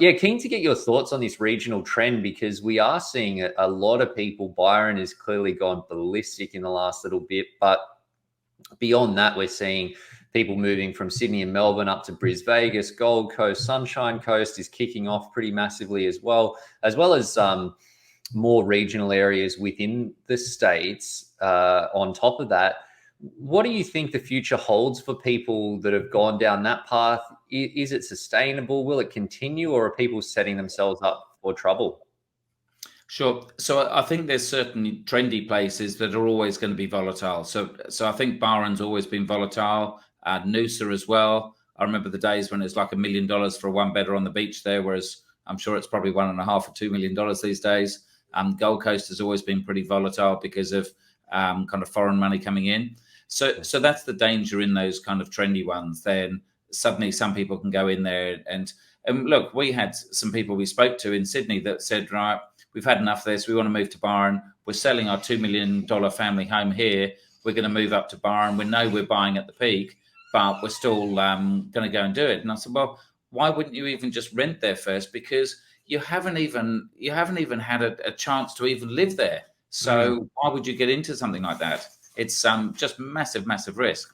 Yeah, keen to get your thoughts on this regional trend, because we are seeing a lot of people. Byron has clearly gone ballistic in the last little bit, but beyond that, we're seeing people moving from Sydney and Melbourne up to Brisbane, Vegas, Gold Coast, Sunshine Coast is kicking off pretty massively as well as more regional areas within the states. On top of that, what do you think the future holds for people that have gone down that path? Is it sustainable? Will it continue, or are people setting themselves up for trouble? Sure. So I think there's certainly trendy places that are always going to be volatile. So I think Byron's always been volatile. Noosa as well. I remember the days when it's like $1 million for a one bedder on the beach there, whereas I'm sure it's probably $1.5 or $2 million these days. Gold Coast has always been pretty volatile because of kind of foreign money coming in. So that's the danger in those kind of trendy ones. Then suddenly some people can go in there and look, we had some people we spoke to in Sydney that said, right, we've had enough of this. We want to move to Byron. We're selling our $2 million family home here. We're going to move up to Byron. We know we're buying at the peak, but we're still going to go and do it. And I said, well, why wouldn't you even just rent there first? Because you haven't even had a chance to even live there. So why would you get into something like that? It's just massive risk.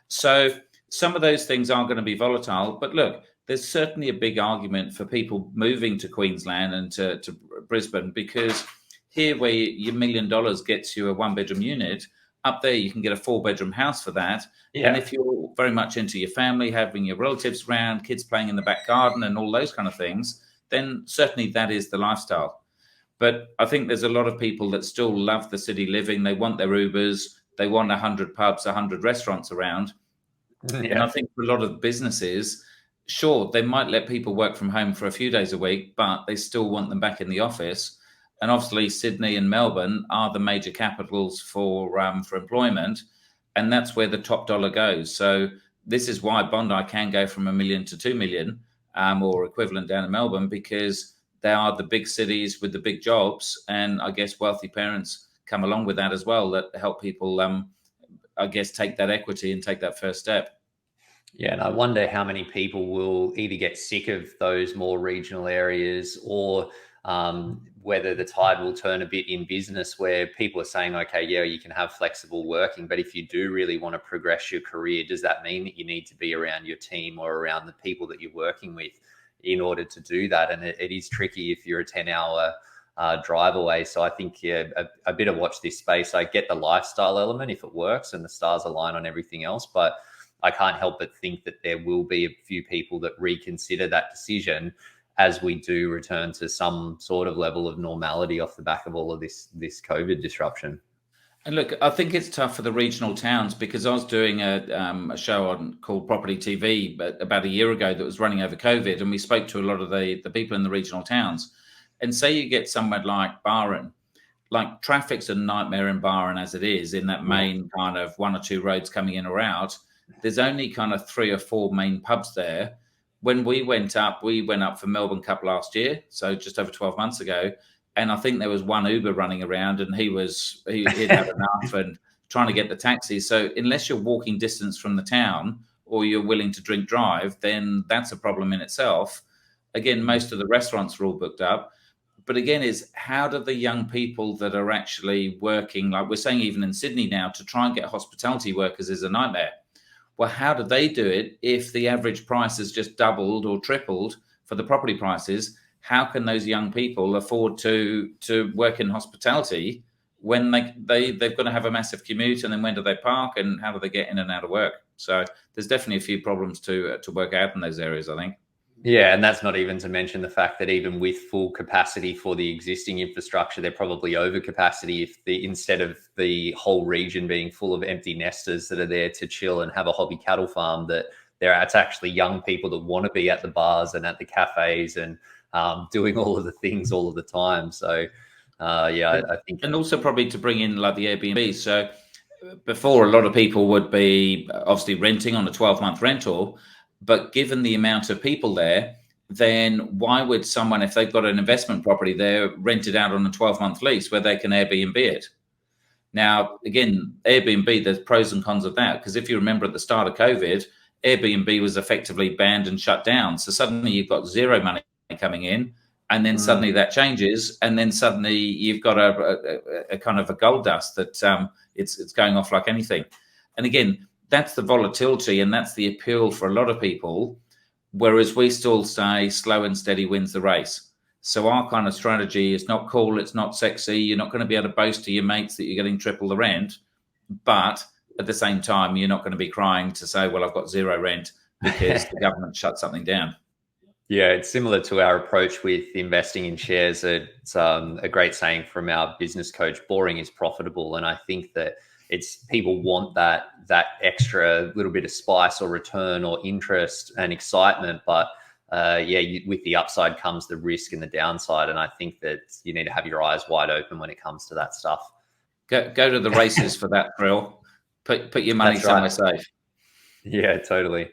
So some of those things are going to be volatile. But look, there's certainly a big argument for people moving to Queensland and to Brisbane, because here where your $1 million gets you a one-bedroom unit, up there you can get a 4-bedroom house for that. Yeah. And if you're very much into your family, having your relatives around, kids playing in the back garden and all those kind of things, then certainly that is the lifestyle. But I think there's a lot of people that still love the city living. They want their Ubers. They want 100 pubs, 100 restaurants around. Yeah. And I think for a lot of businesses, sure, they might let people work from home for a few days a week, but they still want them back in the office. And obviously, Sydney and Melbourne are the major capitals for employment, and that's where the top dollar goes. So this is why Bondi can go from $1 million to $2 million or equivalent down in Melbourne, because they are the big cities with the big jobs, and I guess wealthy parents come along with that as well, that help people, I guess, take that equity and take that first step. Yeah, and I wonder how many people will either get sick of those more regional areas, or whether the tide will turn a bit in business where people are saying, okay, yeah, you can have flexible working, but if you do really want to progress your career, does that mean that you need to be around your team or around the people that you're working with in order to do that? And it is tricky if you're a 10-hour drive away. So I think, yeah, a bit of watch this space. I get the lifestyle element if it works and the stars align on everything else, but I can't help but think that there will be a few people that reconsider that decision as we do return to some sort of level of normality off the back of all of this COVID disruption. And look, I think it's tough for the regional towns, because I was doing a show called Property TV about a year ago that was running over COVID, and we spoke to a lot of the people in the regional towns. And say you get somewhere like Byron, like traffic's a nightmare in Byron as it is, in that main kind of 1 or 2 roads coming in or out. There's only kind of 3 or 4 main pubs there. When we went up for Melbourne Cup last year, so just over 12 months ago, and I think there was one Uber running around, and he'd had enough and trying to get the taxi. So unless you're walking distance from the town or you're willing to drink drive, then that's a problem in itself. Again, most of the restaurants are all booked up. But again, is how do the young people that are actually working, like we're saying even in Sydney now, to try and get hospitality workers is a nightmare. Well, how do they do it if the average price has just doubled or tripled for the property prices? How can those young people afford to work in hospitality when they've got to have a massive commute, and then when do they park, and how do they get in and out of work? So there's definitely a few problems to work out in those areas, I think. Yeah, and that's not even to mention the fact that even with full capacity for the existing infrastructure, they're probably over capacity if instead of the whole region being full of empty nesters that are there to chill and have a hobby cattle farm, that it's actually young people that want to be at the bars and at the cafes and doing all of the things all of the time. So yeah, I think. And also probably to bring in like the Airbnb. So before, a lot of people would be obviously renting on a 12-month rental. But given the amount of people there, then why would someone, if they've got an investment property there, rent it out on a 12-month lease where they can Airbnb it? Now, again, Airbnb, there's pros and cons of that, because if you remember at the start of COVID, Airbnb was effectively banned and shut down. So suddenly you've got zero money coming in, and then Mm. suddenly that changes, and then suddenly you've got a kind of a gold dust that it's going off like anything. And again, that's the volatility, and that's the appeal for a lot of people. Whereas we still say slow and steady wins the race. So our kind of strategy is not cool, it's not sexy. You're not going to be able to boast to your mates that you're getting triple the rent, but at the same time, you're not going to be crying to say, well, I've got zero rent because the government shut something down. Yeah, it's similar to our approach with investing in shares. It's a great saying from our business coach: "Boring is profitable." And I think that it's people want that extra little bit of spice or return or interest and excitement, but with the upside comes the risk and the downside. And I think that you need to have your eyes wide open when it comes to that stuff. Go to the races for that thrill. Put your money That's right. somewhere safe. Yeah, totally.